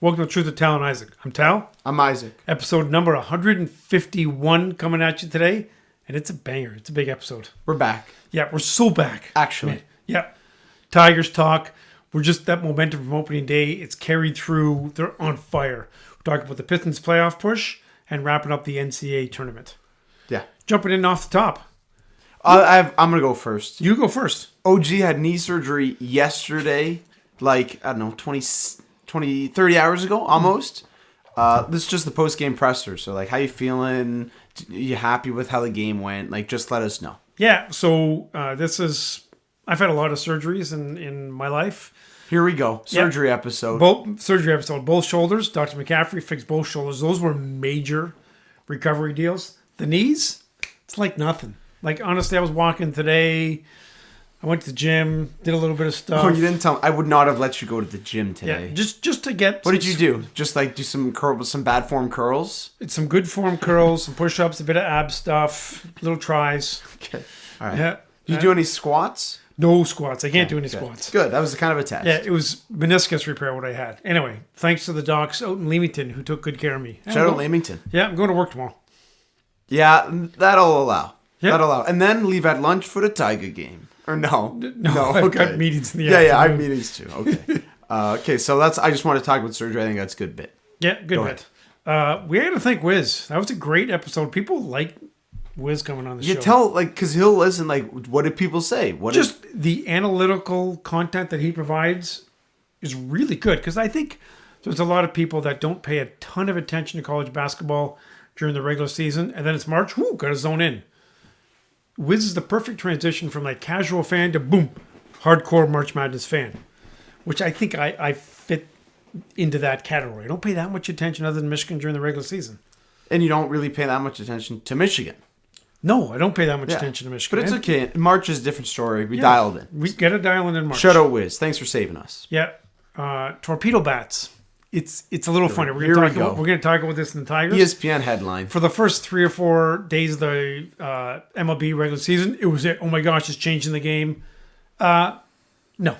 Welcome to Truth of Tal and Isaac. I'm Tal. I'm Isaac. Episode number 151 coming at you today. And it's a banger. It's a big episode. We're back. Yeah, we're so back. Actually. Man, yeah. Tigers talk. We're just that momentum from opening day. It's carried through. They're on fire. We're talking about the Pistons playoff push and wrapping up the NCAA tournament. Yeah. Jumping in off the top. I'm going to go first. You go first. OG had knee surgery yesterday, like, I don't know, 30 hours ago, almost. This is just the post-game presser. So, like, how you feeling? You happy with how the game went? Like, just let us know. Yeah, so I've had a lot of surgeries in my life. Here we go. Surgery episode. Both shoulders. Dr. McCaffrey fixed both shoulders. Those were major recovery deals. The knees, it's like nothing. Like, honestly, I was walking today. I went to the gym, did a little bit of stuff. Oh, you didn't tell me. I would not have let you go to the gym today. Yeah, just to get... What did you do? Just, like, do some bad form curls? Some good form curls, some push-ups, a bit of ab stuff, little tries. Okay. All right. Yeah. Did you do any squats? No squats. I can't do any squats. Good. That was kind of a test. Yeah, it was meniscus repair what I had. Anyway, thanks to the docs out in Leamington who took good care of me. Shout out Leamington. Yeah, I'm going to work tomorrow. Yeah, that'll allow. Yep. That'll allow. And then leave at lunch for the Tiger game. Or no. I've got meetings in the afternoon. Yeah, I have meetings too. Okay. Okay, so I just want to talk about surgery. I think that's a good bit. Yeah, good bit. We had to thank Wiz. That was a great episode. People like Wiz coming on the show. You tell, like, because he'll listen, like, what did people say? The analytical content that he provides is really good. Because I think there's a lot of people that don't pay a ton of attention to college basketball during the regular season. And then it's March, got to zone in. Wiz is the perfect transition from like casual fan to boom, hardcore March Madness fan, which I think I fit into that category. I don't pay that much attention other than Michigan during the regular season. And you don't really pay that much attention to Michigan. No, I don't pay that much attention to Michigan. But it's okay. March is a different story. We dialed in. We get a dial in March. Shout out Wiz. Thanks for saving us. Yeah. Torpedo bats. It's a little funny. We're going to talk about this in the Tigers. ESPN headline. For the first 3 or 4 days of the MLB regular season, it was oh my gosh, it's changing the game. No.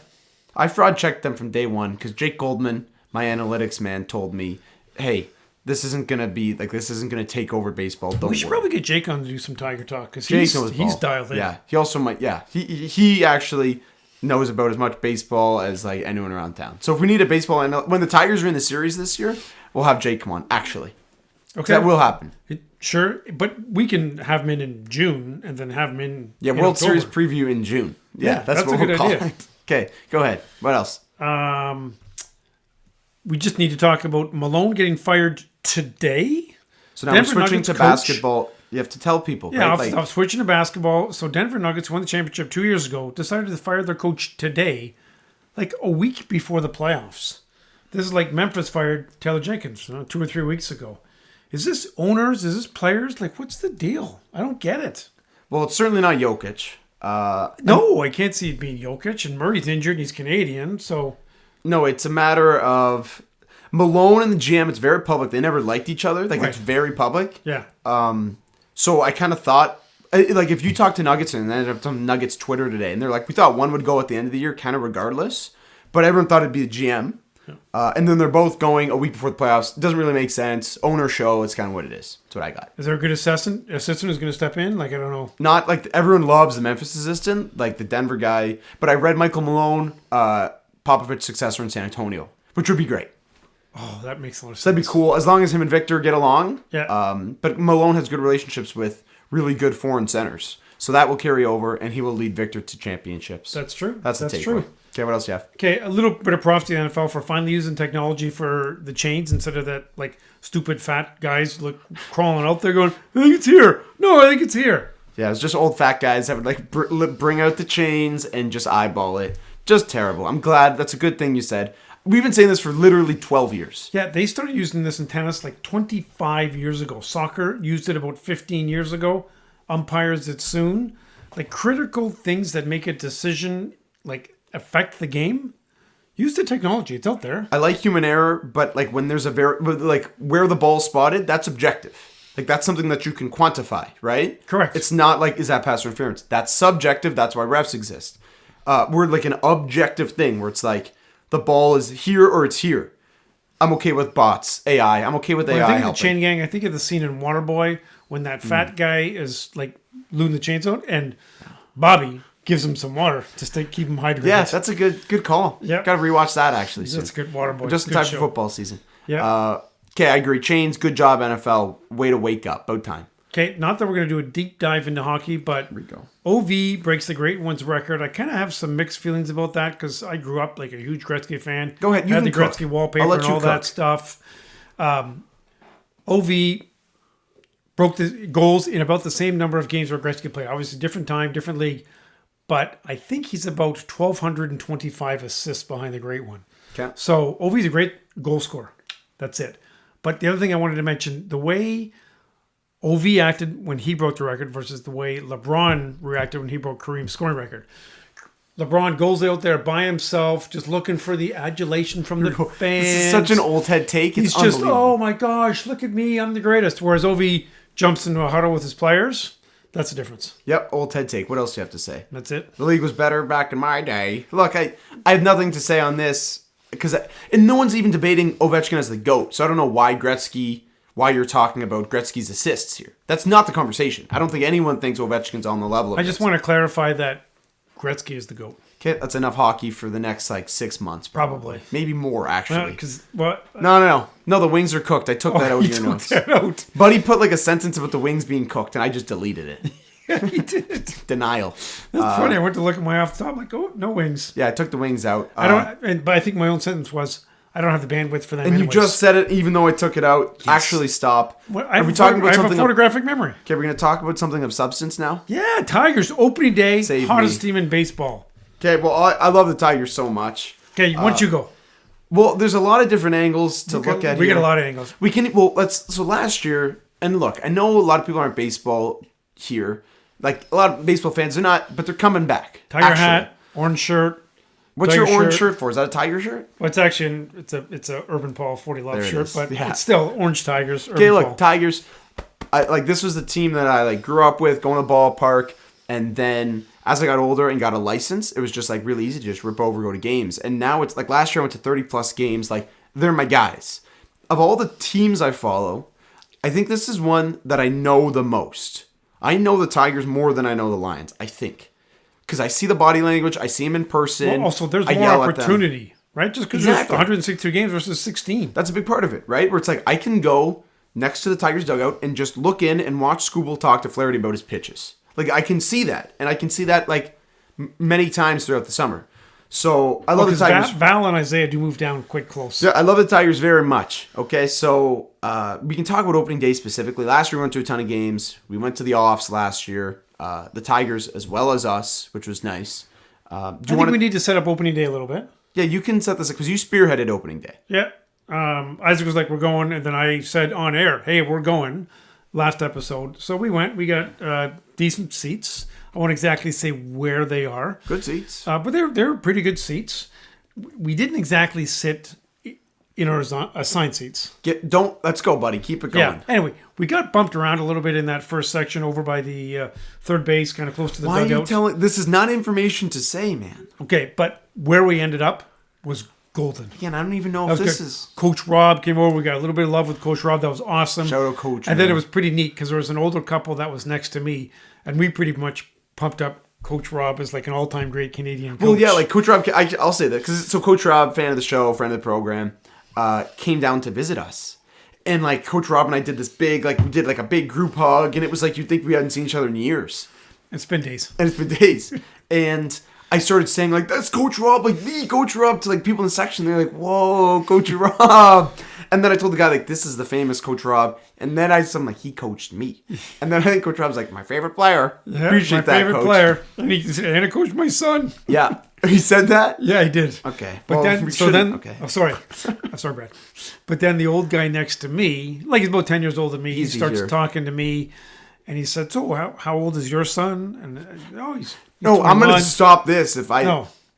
I fraud checked them from day one because Jake Goldman, my analytics man, told me, hey, this isn't going to take over baseball. We should probably get Jake on to do some Tiger talk because he's dialed in. Yeah, he also might, he actually knows about as much baseball as like anyone around town. So if we need a baseball when the Tigers are in the series this year, we'll have Jake come on. Actually, okay, that will happen. Sure, but we can have him in June and then have him in World October. Series preview in June. Yeah, that's what a good we'll call idea. it. Okay, go ahead. What else? We just need to talk about Malone getting fired today. So now we're switching to basketball. You have to tell people. Yeah, right? I'm switching to basketball. So Denver Nuggets won the championship 2 years ago, decided to fire their coach today, like a week before the playoffs. This is like Memphis fired Taylor Jenkins 2 or 3 weeks ago. Is this owners? Is this players? Like, what's the deal? I don't get it. Well, it's certainly not Jokic. No, I can't see it being Jokic. And Murray's injured and he's Canadian, so... No, it's a matter of... Malone and the GM, it's very public. They never liked each other. Like, It's very public. Yeah. So I kind of thought, like, if you talk to Nuggets and ended up on Nuggets Twitter today, and they're like, we thought one would go at the end of the year, kind of regardless, but everyone thought it'd be the GM. Yeah. And then they're both going a week before the playoffs. It doesn't really make sense. Owner show, it's kind of what it is. That's what I got. Is there a good assistant who's going to step in? Like, I don't know. Not like everyone loves the Memphis assistant, like the Denver guy. But I read Michael Malone, Popovich's successor in San Antonio, which would be great. Oh, that makes a lot of sense. That'd be cool as long as him and Victor get along. Yeah. But Malone has good relationships with really good foreign centers, so that will carry over, and he will lead Victor to championships. That's true. That's true. Okay, what else do you have? Okay, a little bit of props to the NFL for finally using technology for the chains instead of that like stupid fat guys crawling out there going, I think it's here. No, I think it's here. Yeah, it's just old fat guys that would like bring out the chains and just eyeball it. Just terrible. I'm glad. That's a good thing you said. We've been saying this for literally 12 years. Yeah, they started using this in tennis like 25 years ago. Soccer used it about 15 years ago. Umpires it soon. Like critical things that make a decision like affect the game. Use the technology. It's out there. I like human error, but like when there's where the ball's spotted, that's objective. Like that's something that you can quantify, right? Correct. It's not like, is that pass interference? That's subjective. That's why refs exist. We're like an objective thing where it's like, the ball is here or it's here. I'm okay with bots, AI. I'm okay with When AI I think of the helping. chain gang, I think of the scene in Waterboy when that fat guy is like looting the chains out, and Bobby gives him some water to keep him hydrated. Yeah, that's a good call. Yep. Got to rewatch that actually. That's a good Waterboy. Just in Good time show. for football season. Yeah. Okay, I agree. Chains, good job, NFL. Way to wake up. About time. Okay, not that we're going to do a deep dive into hockey, but Here we go. OV breaks the Great Ones record. I kind of have some mixed feelings about that because I grew up like a huge Gretzky fan. Go ahead. You had can the cook. Gretzky wallpaper I'll let and you all cook. that stuff. OV broke the goals in about the same number of games where Gretzky played. Obviously, different time, different league. But I think he's about 1,225 assists behind the Great One. Okay. So OV's a great goal scorer. That's it. But the other thing I wanted to mention, the way OV acted when he broke the record versus the way LeBron reacted when he broke Kareem's scoring record. LeBron goes out there by himself, just looking for the adulation from the fans. This is such an old head take. It's He's just, unbelievable. oh my gosh, look at me, I'm the greatest. Whereas OV jumps into a huddle with his players. That's the difference. Yep, old head take. What else do you have to say? That's it. The league was better back in my day. Look, I have nothing to say on this and no one's even debating Ovechkin as the GOAT. So I don't know why you're talking about Gretzky's assists here. That's not the conversation. I don't think anyone thinks Ovechkin's on the level of I just want to clarify that Gretzky is the GOAT. Okay, that's enough hockey for the next 6 months. Probably. Maybe more, actually. Because what? No, the wings are cooked. I took that out of You your took notes. that out. Buddy put a sentence about the wings being cooked, and I just deleted it. Yeah, he did. Denial. That's funny. I went to look at my off the top. I'm like, oh, no wings. Yeah, I took the wings out. But I think my own sentence was, I don't have the bandwidth for that. And anyways. you just said it, even though I took it out. Yes. Actually, stop. Are we talking about something? I have a photographic memory. Okay, we're going to talk about something of substance now. Yeah, Tigers opening day, Save hottest me. team in baseball. Okay, well, I love the Tigers so much. Okay, once you go. Well, there's a lot of different angles to look at. We here. get a lot of angles. We can. Well, so last year, and look, I know a lot of people aren't baseball here. Like a lot of baseball fans, they're not, but they're coming back. Tiger hat, orange shirt. What's Tiger your orange shirt for? Is that a Tiger shirt? Well, it's actually it's a Urban Paul 40 Love There it shirt, is. but Yeah. it's still orange Tigers. Okay, Urban look, Paul. Tigers. This was the team that I grew up with, going to the ballpark, and then as I got older and got a license, it was just really easy to just rip over, go to games. And now it's last year I went to 30 plus games. They're my guys. Of all the teams I follow, I think this is one that I know the most. I know the Tigers more than I know the Lions, I think. Because I see the body language, I see them in person. Well, also, there's I more yell at them. opportunity, right? Just because Exactly. there's 162 games versus 16. That's a big part of it, right? Where it's I can go next to the Tigers dugout and just look in and watch Scooble talk to Flaherty about his pitches. I can see that. And I can see that many times throughout the summer. So I love the Tigers. Val and Isaiah do move down quite close. Yeah, I love the Tigers very much. Okay, so we can talk about opening day specifically. Last year we went to a ton of games. We went to the offs last year. The Tigers as well as us, which was nice. I think we need to set up opening day a little bit. Yeah, you can set this up because you spearheaded opening day. Yeah. Isaac was like, we're going. And then I said on air, hey, we're going last episode. So we went. We got decent seats. I won't exactly say where they are. Good seats. But they're pretty good seats. We didn't exactly sit in our assigned seats. Let's go, buddy. Keep it going. Yeah. Anyway, we got bumped around a little bit in that first section over by the third base, kind of close to the Why dugout. are you telling? This is not information to say, man. Okay, but where we ended up was golden. Again, I don't even know if this is. Coach Rob came over. We got a little bit of love with Coach Rob. That was awesome. Shout out, Coach. And then it was pretty neat because there was an older couple that was next to me, and we pretty much pumped up Coach Rob as an all-time great Canadian coach. Well, yeah, Coach Rob. I'll say that because Coach Rob, fan of the show, friend of the program, came down to visit us, and Coach Rob and I did this big we did a big group hug, and it was you'd think we hadn't seen each other in years. It's been days. And it's been days, and I started saying that's Coach Rob, the Coach Rob to people in the section. They're like, "Whoa, Coach Rob!" And then I told the guy this is the famous Coach Rob. And then I'm he coached me. And then I think Coach Rob's my favorite player. Yeah, Appreciate that, my favorite Coach. player. And he said, and I coached my son. Yeah, he said that. Yeah, he did. Okay, But okay. I'm sorry, Brad. But then the old guy next to me, he's about 10 years older than me, he starts talking to me, and he said, "So how old is your son?" And he's no, I'm 21. gonna stop this if I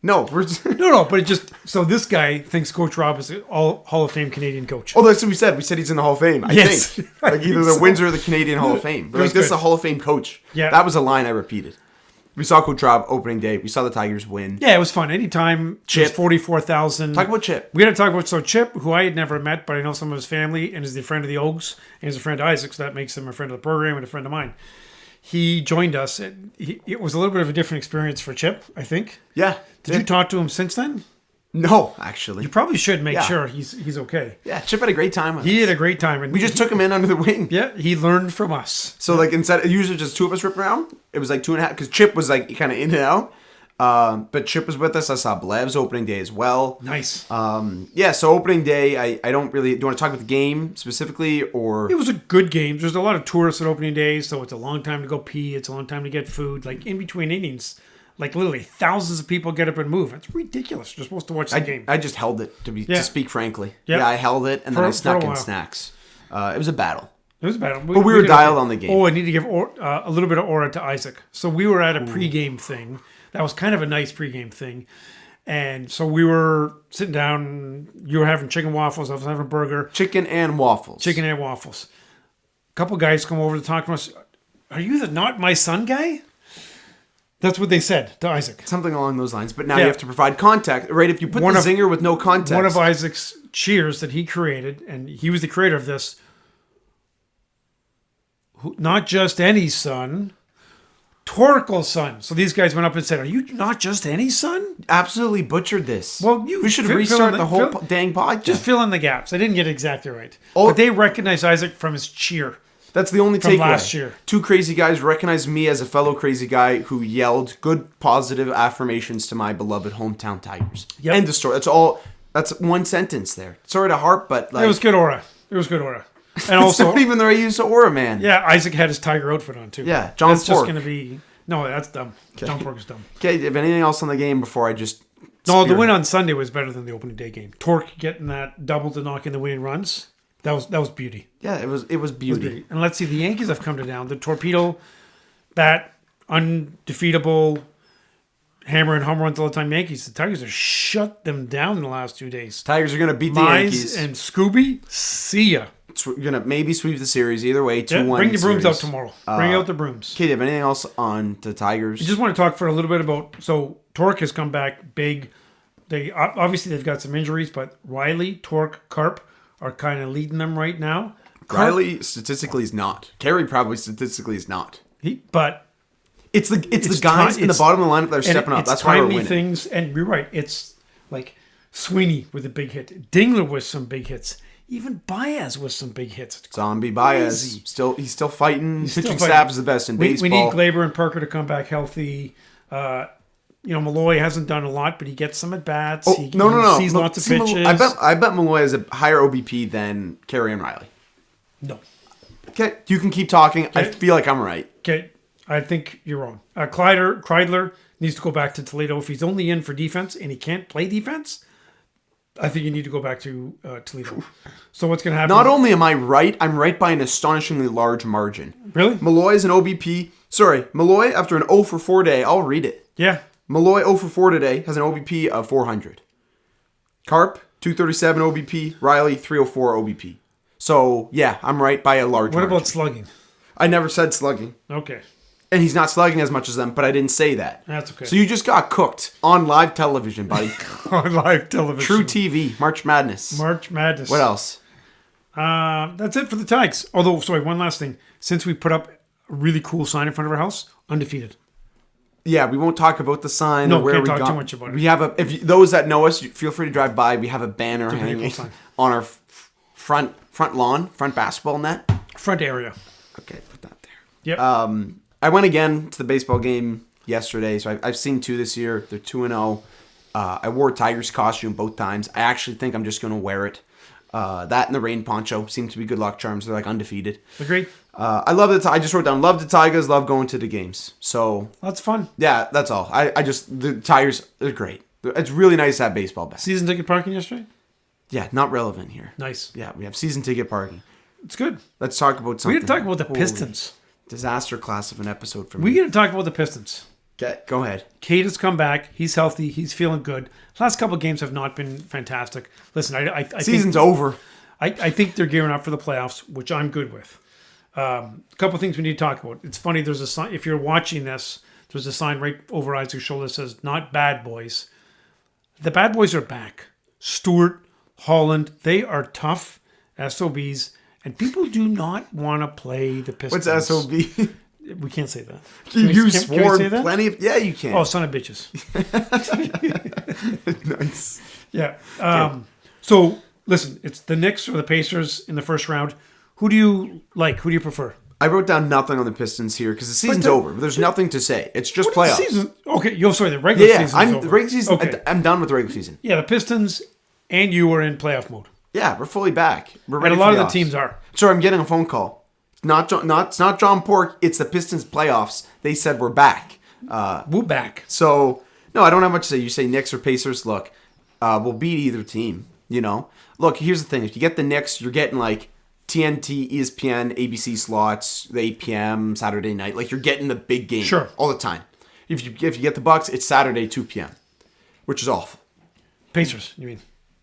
no we're no. But this guy thinks Coach Rob is an Hall of Fame Canadian coach. Oh, that's what we said. We said he's in the Hall of Fame. I Yes. think either the Windsor or the Canadian Hall of Fame. But That's this is good. a Hall of Fame coach. Yeah. That was a line I repeated. We saw Kucherov opening day. We saw the Tigers win. Yeah, it was fun. Anytime. Chip. 44,000. Talk about Chip. We got to talk about Chip, who I had never met, but I know some of his family, and is the friend of the Oaks, and is a friend of Isaac, so that makes him a friend of the program and a friend of mine. He joined us. It was a little bit of a different experience for Chip, I think. Yeah. Did you talk to him since then? No, actually. You probably should make sure he's okay. Yeah, Chip had a great time with us. He had a great time. And we just took him in under the wing. Yeah, he learned from us. So, like, instead, usually just two of us ripping around. It was like 2.5, because Chip was, like, kind of in and out. But Chip was with us. I saw Blev's opening day as well. Nice. So opening day, I don't really... Do you want to talk about the game specifically, or... It was a good game. There's a lot of tourists at opening day, so it's a long time to go pee. It's a long time to get food. Like, in between innings... Like, literally, thousands of people get up and move. It's ridiculous. You're supposed to watch the game. I just held it, to speak frankly. Yeah, I held it, and then I snuck in snacks. It was a battle. It was a battle. But we were dialed on the game. Oh, I need to give a little bit of aura to Isaac. So we were at a pregame thing. That was kind of a nice pregame thing. And so we were sitting down. You were having chicken waffles. I was having a burger. Chicken and waffles. A couple guys come over to talk to us. Are you the not my son guy? That's what they said to Isaac. Something along those lines. But now you have to provide context. Right? If you put zinger with no context. One of Isaac's cheers that he created, and he was the creator of this, not just any son, Torkel's son. So these guys went up and said, are you not just any son? Absolutely butchered this. Well, we should have restarted the whole dang podcast. Just fill in the gaps. I didn't get it exactly right. But they recognized Isaac from his cheer. That's the only takeaway. Last year. Two crazy guys recognized me as a fellow crazy guy who yelled good, positive affirmations to my beloved hometown Tigers. Yep. End of story. That's all. That's one sentence there. Sorry to harp, but like... It was good aura. And also... also... not even the right use of aura, man. Yeah, Isaac had his Tiger outfit on, too. Yeah, John Pork. That's just going to be... No, that's dumb. Okay. John Pork is dumb. Okay, if anything else on the game before I just... No, the win on Sunday was better than the opening day game. Torque getting that double to knock in the winning runs. That was beauty. Yeah, it was beauty. And let's see, the Yankees have come to town. The torpedo, that undefeatable hammer and home runs all the time Yankees. The Tigers have shut them down in the last 2 days. Tigers are going to beat the Yankees. And Scooby, see ya. We're going to maybe sweep the series. Either way, 2-1 Bring the brooms out tomorrow. Bring out the brooms. Kate, do you have anything else on the Tigers? I just want to talk for a little bit about... So, Torque has come back big. Obviously, they've got some injuries, but Riley, Torque, Carp are kind of leading them right now. Riley statistically is not. Carey probably statistically is not. But it's the guys in the bottom of the lineup that are stepping up. That's why we're winning. Things, and you're right. It's like Sweeney with a big hit, Dingler with some big hits, even Baez with some big hits. Zombie Baez he's still fighting. Pitching staff is the best in baseball. We need Glaber and Parker to come back healthy. Malloy hasn't done a lot, but he gets some at bats. No. He sees lots of pitches. I bet Malloy has a higher OBP than Carey and Riley. No. Okay, you can keep talking. Okay. I feel like I'm right. Okay, I think you're wrong. Kreidler needs to go back to Toledo. If he's only in for defense and he can't play defense, I think you need to go back to Toledo. So what's going to happen? Not only am I right, I'm right by an astonishingly large margin. Really? Malloy is an OBP. Sorry, Malloy, after an 0 for 4 day, I'll read it. Yeah. Malloy 0 for 4 today has an OBP of 400. Carp 237 OBP. Riley 304 OBP. So yeah, I'm right by a large margin. What about slugging? I never said slugging. Okay. And he's not slugging as much as them, but I didn't say that. That's okay. So you just got cooked on live television, buddy. On live television. True TV. March Madness. What else? That's it for the Tigers. Although, sorry, one last thing. Since we put up a really cool sign in front of our house, undefeated. Yeah, we won't talk about the sign. No, or where can't we talk got. too much about it. We have those that know us, feel free to drive by. We have a banner hanging on our front lawn, front basketball net. Front area. Okay, put that there. Yep. I went again to the baseball game yesterday, so I've seen 2 this year. They're 2-0. I wore a Tigers costume both times. I actually think I'm just going to wear it. That and the rain poncho seem to be good luck charms. They're like undefeated. Agreed. I love it. I just wrote down, love the Tigers, love going to the games. So that's fun. Yeah, that's all. The Tigers, they're great. It's really nice to have baseball back. Season ticket parking yesterday? Yeah, not relevant here. Nice. Yeah, we have season ticket parking. It's good. Let's talk about something. We got to talk about the Pistons. Disaster class of an episode for me. We got to talk about the Pistons. Okay, go ahead. Cade has come back. He's healthy. He's feeling good. Last couple of games have not been fantastic. Listen, I season's over. I think they're gearing up for the playoffs, which I'm good with. A couple of things we need to talk about. It's funny. There's a sign. If you're watching this, there's a sign right over Isaac's shoulder that says, "Not bad boys." The bad boys are back. Stewart, Holland, they are tough SOBs, and people do not want to play the Pistons. What's SOB? We can't say that. You we swore say that? plenty of... Yeah, you can. Oh, son of bitches. Nice. Yeah. So, listen, it's the Knicks or the Pacers in the first round. Who do you like? Who do you prefer? I wrote down nothing on the Pistons here because the season's over. But there's nothing to say. It's just playoffs. Okay, the regular season is over. The regular season, Okay. I'm done with the regular season. Yeah, the Pistons and you are in playoff mode. Yeah, we're fully back. We're ready. And a lot of the teams are. Sorry, I'm getting a phone call. It's not John Pork. It's the Pistons playoffs. They said we're back. We're back. So no, I don't have much to say. You say Knicks or Pacers. Look, we'll beat either team. Look. Here's the thing. If you get the Knicks, you're getting like TNT, ESPN, ABC slots, the 8 p.m. Saturday night. Like you're getting the big game. Sure. All the time. If you get the Bucks, it's Saturday 2 p.m., which is awful. Pacers, you mean?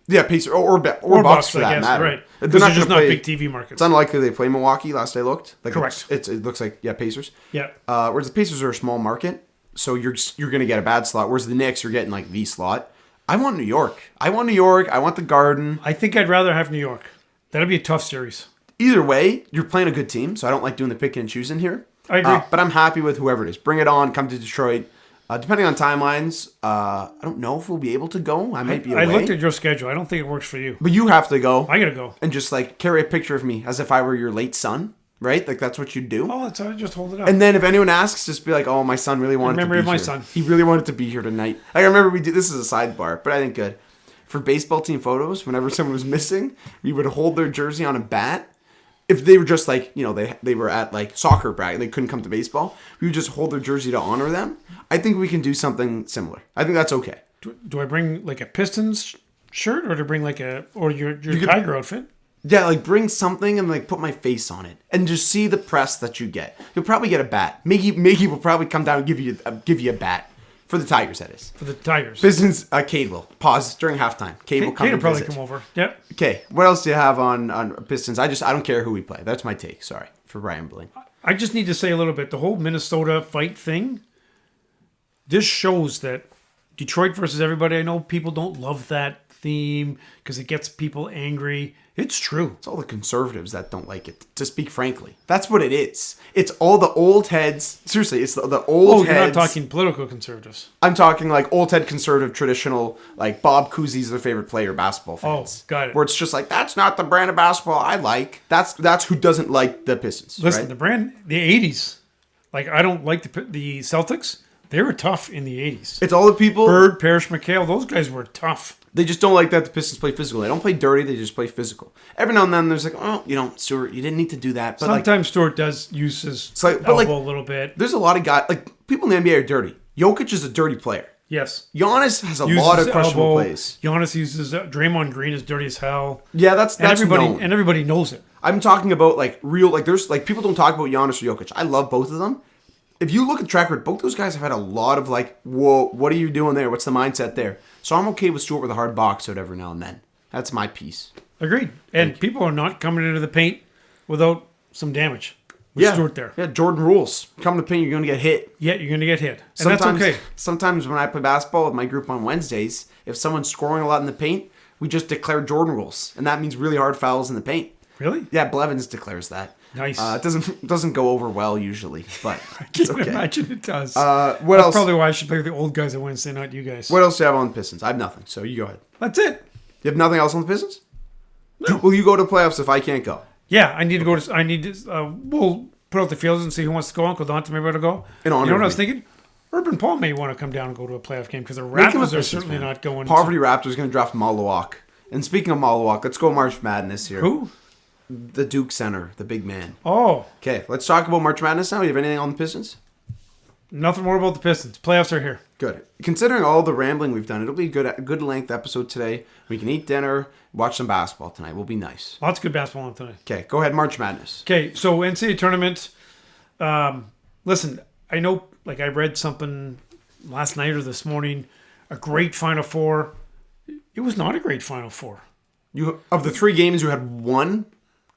Yeah, Pacers or Bucks for that matter. Right. They're not just going to not play. big TV markets. It's unlikely they play Milwaukee. Last I looked, Correct. It looks like Pacers. Yeah. Whereas the Pacers are a small market, so you're going to get a bad slot. Whereas the Knicks, you're getting like V slot. I want New York. I want the Garden. I think I'd rather have New York. That'll be a tough series. Either way, you're playing a good team, so I don't like doing the picking and choosing here. I agree. But I'm happy with whoever it is. Bring it on. Come to Detroit. Depending on timelines, I don't know if we'll be able to go. I might be away. I looked at your schedule. I don't think it works for you. But you have to go. I got to go. And just like carry a picture of me as if I were your late son, right? Like that's what you'd do. Oh, that's how I just hold it up. And then if anyone asks, just be like, "Oh, my son really wanted to be here. Memory of my son. He really wanted to be here tonight." I remember we did this is a sidebar, but I think good. For baseball team photos, whenever someone was missing, we would hold their jersey on a bat. If they were just like, they were at like soccer practice, they couldn't come to baseball, we would just hold their jersey to honor them. I think we can do something similar. I think that's okay. Do I bring like a Pistons shirt or to bring like your Tiger outfit? Yeah, like bring something and like put my face on it and just see the press that you get. You'll probably get a bat. Mickey will probably come down and give you a bat. For the Tigers, that is. For the Tigers. Pistons, Cade will. Pause during halftime. Cade will come Cade will and probably visit. come over. Yep. Okay, what else do you have on Pistons? I don't care who we play. That's my take. Sorry for rambling. I just need to say a little bit. The whole Minnesota fight thing, this shows that Detroit versus everybody. I know people don't love that theme because it gets people angry. It's true. It's all the conservatives that don't like it, to speak frankly. That's what it is. It's all the old heads. Seriously, it's the old heads. You're not talking political conservatives. I'm talking like old head conservative, traditional, like Bob Cousy's their favorite player, basketball fans. Oh, got it. Where it's just like, that's not the brand of basketball I like. That's who doesn't like the Pistons. Listen, right? the brand, the 80s. Like, I don't like the Celtics. They were tough in the 80s. It's all the people. Bird, Parrish, McHale, those guys were tough. They just don't like that the Pistons play physical. They don't play dirty. They just play physical. Every now and then, there's like, oh, Stewart, you didn't need to do that. But sometimes Stewart does use his elbow a little bit. There's a lot of guys, like people in the NBA are dirty. Jokic is a dirty player. Yes. Giannis has a lot of questionable plays. Giannis uses Draymond Green is dirty as hell. Yeah, that's everybody known. And everybody knows it. I'm talking about like real, like there's like people don't talk about Giannis or Jokic. I love both of them. If you look at the track record, both those guys have had a lot of like, whoa, what are you doing there? What's the mindset there? So I'm okay with Stewart with a hard box out every now and then. That's my piece. Agreed. And people are not coming into the paint without some damage. With Stewart there. Yeah, Jordan rules. Come to the paint, you're going to get hit. Yeah, you're going to get hit. And that's okay. Sometimes when I play basketball with my group on Wednesdays, if someone's scoring a lot in the paint, we just declare Jordan rules. And that means really hard fouls in the paint. Really? Yeah, Blevins declares that. Nice. It doesn't go over well usually, but I it's can okay. imagine it does. What That's else? probably why I should play with the old guys on Wednesday, not you guys. What else do you have on the Pistons? I have nothing, so you go ahead. That's it. You have nothing else on the Pistons? No. Will you go to playoffs if I can't go? Yeah, I need to go to. We'll put out the fields and see who wants to go. Uncle Dante maybe to go. In honor you know what of I was me. thinking? Urban Paul may want to come down and go to a playoff game because the Make him a Raptors are Pistons certainly fan. not going. Poverty Raptors going to draft Malawak. And speaking of Malawak, let's go March Madness here. Who? The Duke center, the big man. Oh. Okay, let's talk about March Madness now. You have anything on the Pistons? Nothing more about the Pistons. Playoffs are here. Good. Considering all the rambling we've done, it'll be a good length episode today. We can eat dinner, watch some basketball tonight. We'll be nice. Lots of good basketball on tonight. Okay, go ahead. March Madness. Okay, so NCAA tournament. Listen, I know, like I read something last night or this morning, a great Final Four. It was not a great Final Four. Of the 3 games, you had one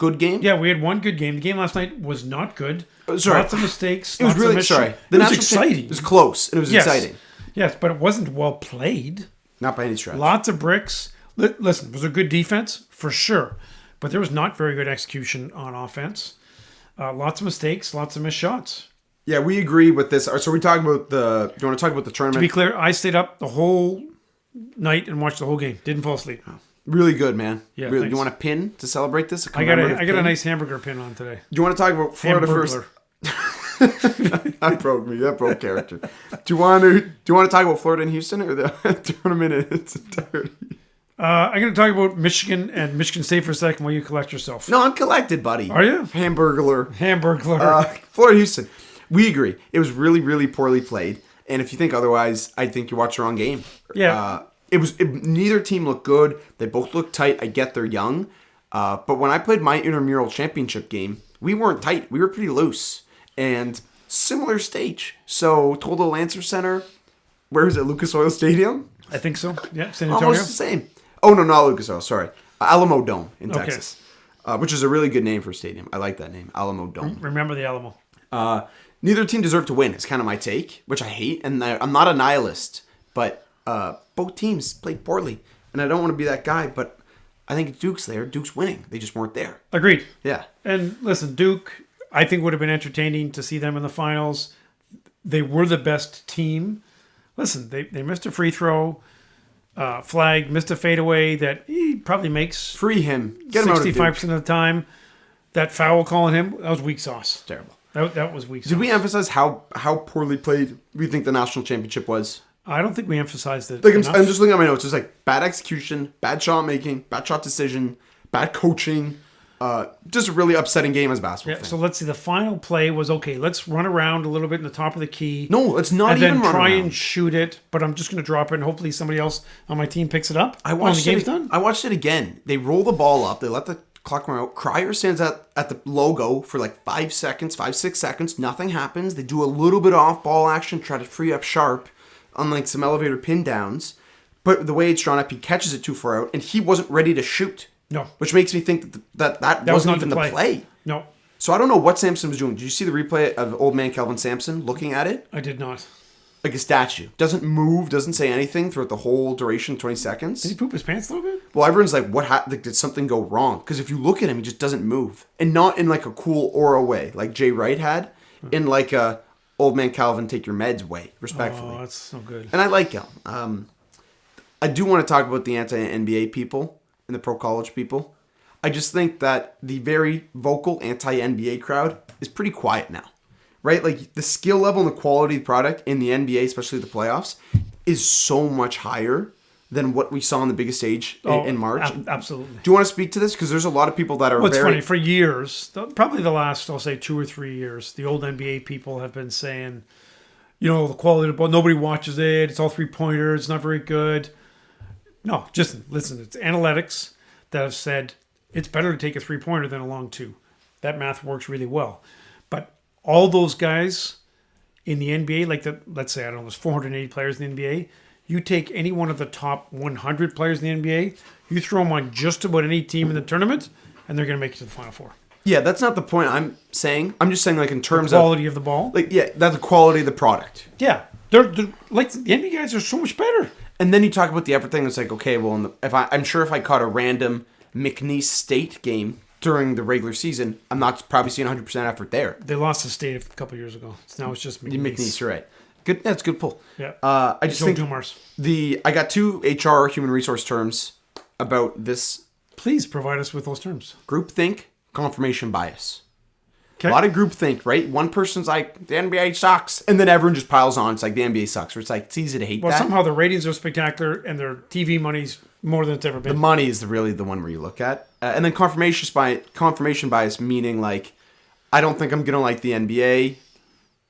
good game. Yeah, we had one good game. The game last night was not good. Sorry. Lots of mistakes. It was lots of really sorry. It was exciting. It was close and it was exciting. Yes, but it wasn't well played. Not by any stretch. Lots of bricks. Listen, was there good defense? For sure. But there was not very good execution on offense. Lots of mistakes, lots of missed shots. Yeah, we agree with this. So we talking about do you want to talk about the tournament? To be clear, I stayed up the whole night and watched the whole game. Didn't fall asleep. Really good, man. Yeah, really. thanks. You want a pin to celebrate this? I got a nice hamburger pin on today. Do you want to talk about Florida first? That broke me. That broke character. Do you want to talk about Florida and Houston or the tournament in its entirety? I'm going to talk about Michigan and Michigan State for a second while you collect yourself. No, I'm collected, buddy. Are you? Hamburglar. Florida, Houston. We agree. It was really, really poorly played. And if you think otherwise, I think you watched the wrong game. Yeah. Neither team looked good. They both looked tight. I get they're young. But when I played my intramural championship game, we weren't tight. We were pretty loose. And similar stage. So Total Lancer Center, where is it? Lucas Oil Stadium? I think so. Yeah, San Antonio. Almost the same. Oh, no, not Lucas Oil. Sorry. Alamo Dome in Texas. Which is a really good name for a stadium. I like that name. Alamo Dome. Remember the Alamo. Neither team deserved to win. It's kind of my take, which I hate. And I'm not a nihilist. But both teams played poorly. And I don't want to be that guy, but I think Duke's there. Duke's winning. They just weren't there. Agreed. Yeah. And listen, Duke, I think would have been entertaining to see them in the finals. They were the best team. Listen, they missed a free throw. Flagg missed a fadeaway that he probably makes Free him. Get him out of Duke. 65% of the time. That foul calling him, that was weak sauce. Terrible. That was weak sauce. Did we emphasize how poorly played we think the national championship was? I don't think we emphasized it. Like I'm just looking at my notes. It's like bad execution, bad shot making, bad shot decision, bad coaching. Just a really upsetting game as a basketball fan. So let's see. The final play was okay. Let's run around a little bit in the top of the key. No, let's not and even then run try around. and shoot it. But I'm just going to drop it, and hopefully somebody else on my team picks it up. I watched the game's done. I watched it again. They roll the ball up. They let the clock run out. Crier stands at the logo for like 5 seconds, 5-6 seconds. Nothing happens. They do a little bit of off-ball action, try to free up Sharp on like some elevator pin downs. But the way it's drawn up, he catches it too far out, and he wasn't ready to shoot. No. Which makes me think that wasn't even the play. No. So I don't know what Sampson was doing. Did you see the replay of old man Kelvin Sampson looking at it? I did not. Like a statue. Doesn't move, doesn't say anything throughout the whole duration, 20 seconds. Did he poop his pants a little bit? Well, everyone's like, what happened? Like, did something go wrong? Because if you look at him, he just doesn't move. And not in like a cool aura way, like Jay Wright had. In like a old man Calvin take your meds way, respectfully. Oh, that's so good. And I like him. I do want to talk about the anti-NBA people and the pro-college people. I just think that the very vocal anti-NBA crowd is pretty quiet now, right? Like the skill level and the quality of the product in the NBA, especially the playoffs, is so much higher than what we saw on the biggest stage in March. Absolutely. Do you want to speak to this? Because there's a lot of people that are Well, it's funny. For years, probably the last, I'll say 2 or 3 years, the old NBA people have been saying, the quality of the ball, nobody watches it. It's all three-pointers. It's not very good. No, just listen. It's analytics that have said, it's better to take a three-pointer than a long two. That math works really well. But all those guys in the NBA, let's say, I don't know, there's 480 players in the NBA. You take any one of the top 100 players in the NBA, you throw them on just about any team in the tournament, and they're going to make it to the Final Four. Yeah, that's not the point I'm saying. I'm just saying, like, in terms the quality of the ball. Like, yeah, that's the quality of the product. Yeah. They're like, the NBA guys are so much better. And then you talk about the effort thing. It's like, okay, well, I'm sure if I caught a random McNeese State game during the regular season, I'm not probably seeing 100% effort there. They lost to State a couple years ago. So now it's just McNeese. McNeese, you're right. Good. That's a good pull. Yeah. I just think Dumars. I got 2 HR human resource terms about this. Please provide us with those terms. Groupthink, confirmation bias. Okay. A lot of groupthink, right? One person's like, the NBA sucks. And then everyone just piles on. It's like, the NBA sucks. Or it's like, it's easy to hate that. Well, somehow the ratings are spectacular and their TV money's more than it's ever been. The money is really the one where you look at. And then confirmation bias, meaning like, I don't think I'm going to like the NBA.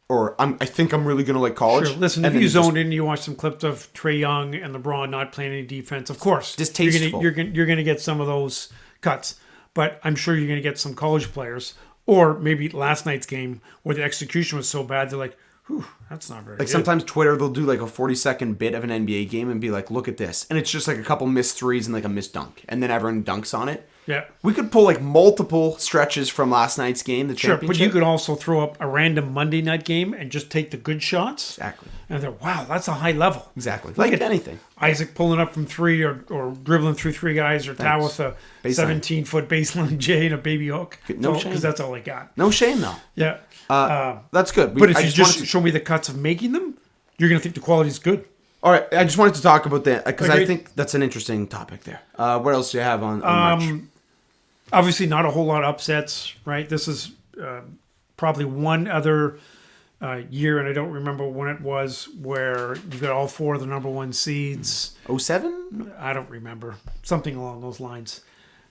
Or I think I'm really going to like college. Sure. Listen, if you zoned in and you watch some clips of Trae Young and LeBron not playing any defense, of course. Distasteful. You're going to get some of those cuts. But I'm sure you're going to get some college players. Or maybe last night's game where the execution was so bad, they're like, whew, that's not very good. Like sometimes Twitter, they'll do like a 40-second bit of an NBA game and be like, look at this. And it's just like a couple missed threes and like a missed dunk. And then everyone dunks on it. Yeah. We could pull like multiple stretches from last night's game, the Sure, championship. but you could also throw up a random Monday night game and just take the good shots. Exactly. And they're, wow, that's a high level. Exactly. Look Like at anything. Isaac pulling up from three or dribbling through three guys or Tal with a Baseline. 17-foot baseline J and a baby hook. No shame. Because that's all I got. No shame, though. Yeah. That's good. But if I you just wanted to- show me the cuts of making them, you're going to think the quality is good. All right. I just wanted to talk about that because I Agreed. think that's an interesting topic there. What else do you have on March? Obviously, not a whole lot of upsets, right? This is probably one other year, and I don't remember when it was, where you've got all four of the number one seeds. 07? I don't remember. Something along those lines.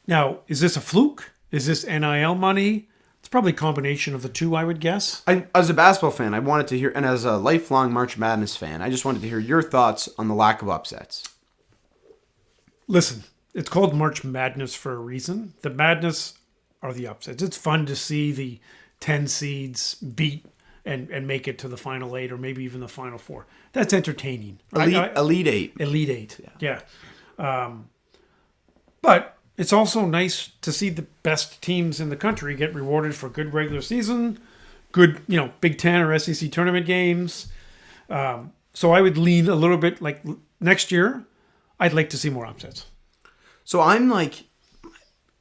Now, is this a fluke? Is this NIL money? It's probably a combination of the two, I would guess. As a basketball fan, I wanted to hear, and as a lifelong March Madness fan, I just wanted to hear your thoughts on the lack of upsets. Listen, it's called March Madness for a reason. The madness are the upsets. It's fun to see the 10 seeds beat and make it to the final 8 or maybe even the final 4. That's entertaining. Elite 8. Elite 8, yeah. But it's also nice to see the best teams in the country get rewarded for good regular season, good, Big Ten or SEC tournament games. So I would lean a little bit like next year, I'd like to see more upsets. So I'm like,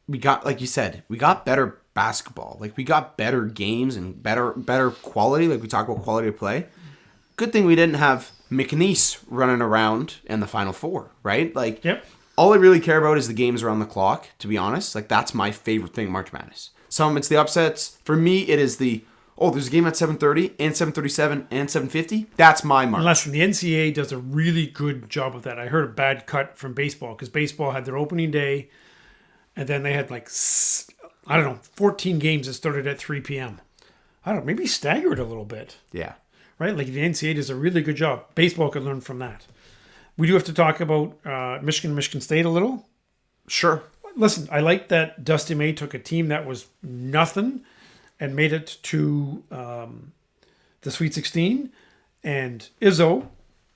like you said, we got better basketball. Like we got better games and better quality. Like we talk about quality of play. Good thing we didn't have McNeese running around in the Final Four, right? Like, Yep. All I really care about is the games around the clock, to be honest. Like that's my favorite thing, March Madness. Some it's the upsets. For me, it is there's a game at 7:30 and 7:37 and 7:50. That's my March. Listen, the NCAA does a really good job of that. I heard a bad cut from baseball because baseball had their opening day, and then they had 14 games that started at 3 p.m. I don't know, maybe staggered a little bit, Yeah. right? Like the NCAA does a really good job. Baseball could learn from that. We do have to talk about Michigan State a little. Sure. Listen, I like that Dusty May took a team that was nothing and made it to the Sweet 16. And Izzo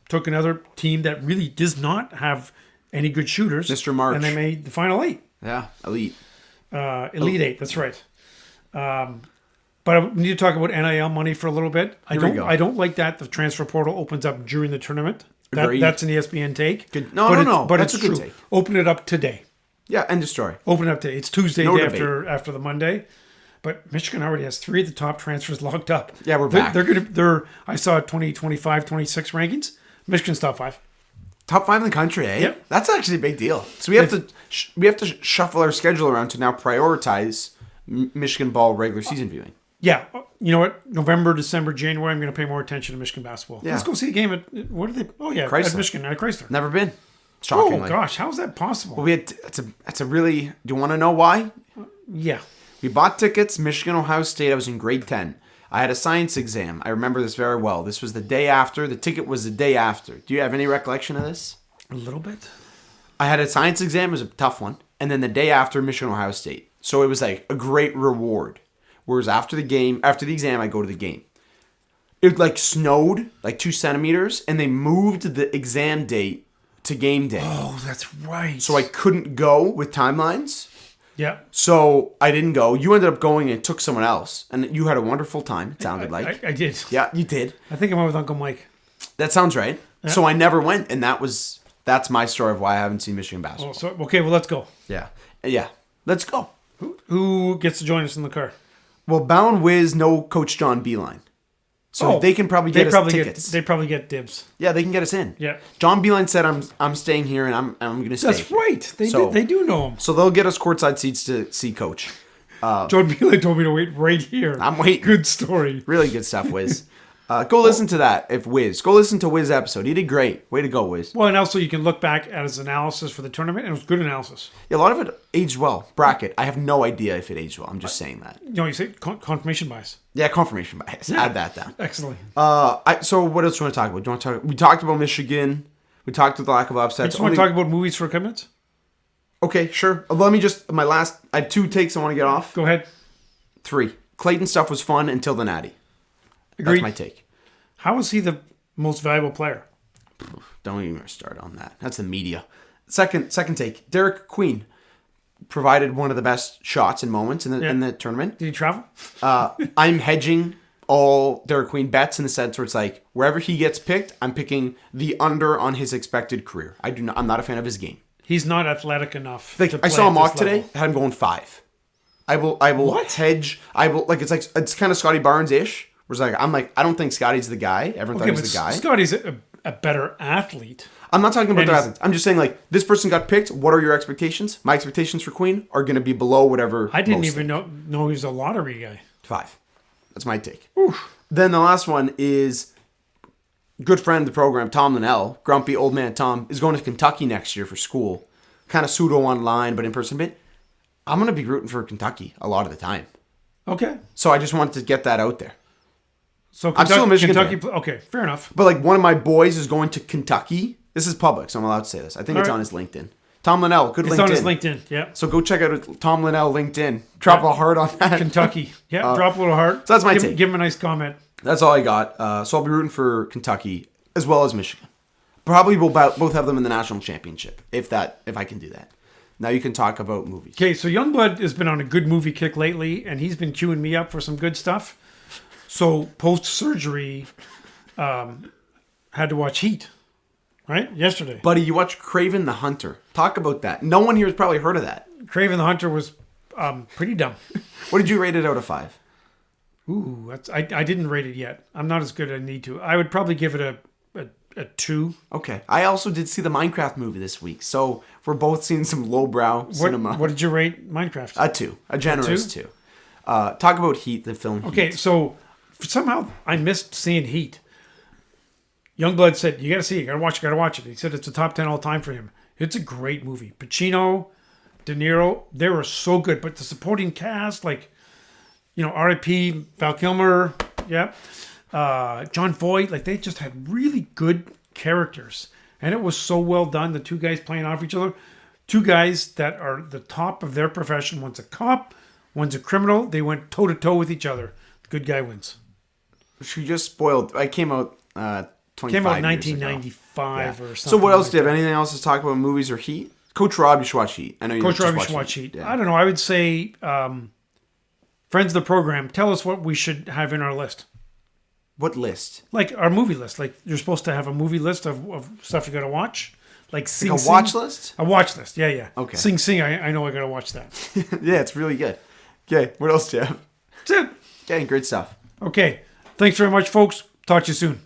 took another team that really does not have any good shooters. Mr. March. And they made the Final 8. Yeah. Elite. Elite 8, that's right. But we need to talk about NIL money for a little bit. Here we go. I don't like that the transfer portal opens up during the tournament. Agreed. That's an ESPN take. Good. No. But That's it's a good true. take. Open it up today. Yeah. End of story. Open it up today. It's Tuesday No day debate. after the Monday. But Michigan already has 3 of the top transfers locked up. Yeah, we're back. I saw 20, 25, 26 rankings. Michigan's top 5. Top 5 in the country, eh? Yep. That's actually a big deal. So we have to shuffle our schedule around to now prioritize Michigan ball regular season viewing. Yeah. You know what? November, December, January, I'm going to pay more attention to Michigan basketball. Yeah. Let's go see a game at, what are they? Oh, yeah. Chrysler. At Michigan, at Chrysler. Never been. Oh, Shockingly. gosh. How is that possible? Well, it's a really. Do you want to know why? Yeah. We bought tickets. Michigan, Ohio State. I was in grade 10. I had a science exam. I remember this very well. This was the day after. The ticket was the day after. Do you have any recollection of this? A little bit. I had a science exam. It was a tough one. And then the day after, Michigan, Ohio State. So it was like a great reward. Whereas after the exam, I go to the game. It snowed 2 centimeters, and they moved the exam date to game day. Oh, that's right. So I couldn't go with timelines. Yeah. So I didn't go. You ended up going and took someone else, and you had a wonderful time. It sounded like. I did. Yeah, you did. I think I went with Uncle Mike. That sounds right. Yeah. So I never went, and that's my story of why I haven't seen Michigan basketball. Okay, well, let's go. Yeah. Let's go. Who gets to join us in the car? Well, Bound Wiz, no Coach John Beeline. So they can probably get us tickets. They probably get dibs. Yeah, they can get us in. Yeah. John Beeline said I'm staying here and I'm going to stay. That's right. They do know him. So they'll get us courtside seats to see Coach. John Beeline told me to wait right here. I'm waiting. Good story. Really good stuff, Wiz. Go listen to that if Wiz. Go listen to Wiz episode. He did great. Way to go, Wiz. Well, and also you can look back at his analysis for the tournament, and it was good analysis. Yeah, a lot of it aged well. Bracket. I have no idea if it aged well. I'm just saying that. You say confirmation bias. Yeah, confirmation bias. Yeah. Add that down. Excellent. So what else do you want to talk about? Do you want to talk? We talked about Michigan. We talked about the lack of I upsets. just want to talk about movies for a couple minutes. Okay, sure. Let me just I have 2 takes I want to get off. Go ahead. 3. Clayton stuff was fun until the Natty. Agreed. That's my take. How is he the most valuable player? Don't even start on that. That's the media. Second take. Derek Queen. provided one of the best shots and moments in the tournament. Did he travel? I'm hedging all Dairy Queen bets in the sense where it's like wherever he gets picked, I'm picking the under on his expected career. I'm not a fan of his game. He's not athletic enough. Like I saw a mock today, had him going 5. I will hedge. It's kind of Scotty Barnes-ish. Where it's like I don't think Scotty's the guy. Everyone thought he was the guy. Scotty's a better athlete. I'm not talking about their athletes. I'm just saying like this person got picked. What are your expectations? My expectations for Queen are going to be below whatever. I didn't even know he was a lottery guy. 5. That's my take. Oof. Then the last one is good friend of the program, Tom Linnell, grumpy old man Tom, is going to Kentucky next year for school. Kind of pseudo online, but in person bit. I'm going to be rooting for Kentucky a lot of the time. Okay. So I just wanted to get that out there. So Kentucky, I'm still a Michigan fan. Okay, fair enough. But like one of my boys is going to Kentucky. This is public, so I'm allowed to say this. I think it's on his LinkedIn. Tom Linnell, good LinkedIn. It's on his LinkedIn, yeah. So go check out Tom Linnell LinkedIn. Drop a heart on that. Kentucky. Yeah, drop a little heart. So that's my take. Give him a nice comment. That's all I got. So I'll be rooting for Kentucky as well as Michigan. Probably we'll both have them in the national championship, if I can do that. Now you can talk about movies. Okay, so Youngblood has been on a good movie kick lately, and he's been queuing me up for some good stuff. So post-surgery, had to watch Heat, right? Yesterday. Buddy, you watched Kraven the Hunter. Talk about that. No one here has probably heard of that. Kraven the Hunter was pretty dumb. What did you rate it out of 5? Ooh, I didn't rate it yet. I'm not as good as I need to. I would probably give it a 2. Okay. I also did see the Minecraft movie this week, so we're both seeing some lowbrow cinema. What did you rate Minecraft? A 2. A generous 2. Talk about Heat, the film Heat. Okay, so somehow I missed seeing Heat. Youngblood said, you got to see it, you got to watch it. He said it's a top 10 all time for him. It's a great movie. Pacino, De Niro, they were so good. But the supporting cast, like, R.I.P. Val Kilmer, John Voight, like they just had really good characters. And it was so well done. The two guys playing off each other. Two guys that are the top of their profession. One's a cop, one's a criminal. They went toe-to-toe with each other. The good guy wins. She just spoiled. I came out 25 Came out in 1995 or something. So what else do you have? Anything else to talk about movies or Heat? Coach Rob, you should watch Heat. I know you Coach Rob, you should watch Heat. Yeah. I don't know. I would say, friends of the program, tell us what we should have in our list. What list? Like our movie list. Like you're supposed to have a movie list of stuff you got to watch. Like Sing a watch list? A watch list. Yeah. Okay. Sing Sing. I know I got to watch that. Yeah, it's really good. Okay, what else do you have? That's it. Okay, great stuff. Okay. Thanks very much, folks. Talk to you soon.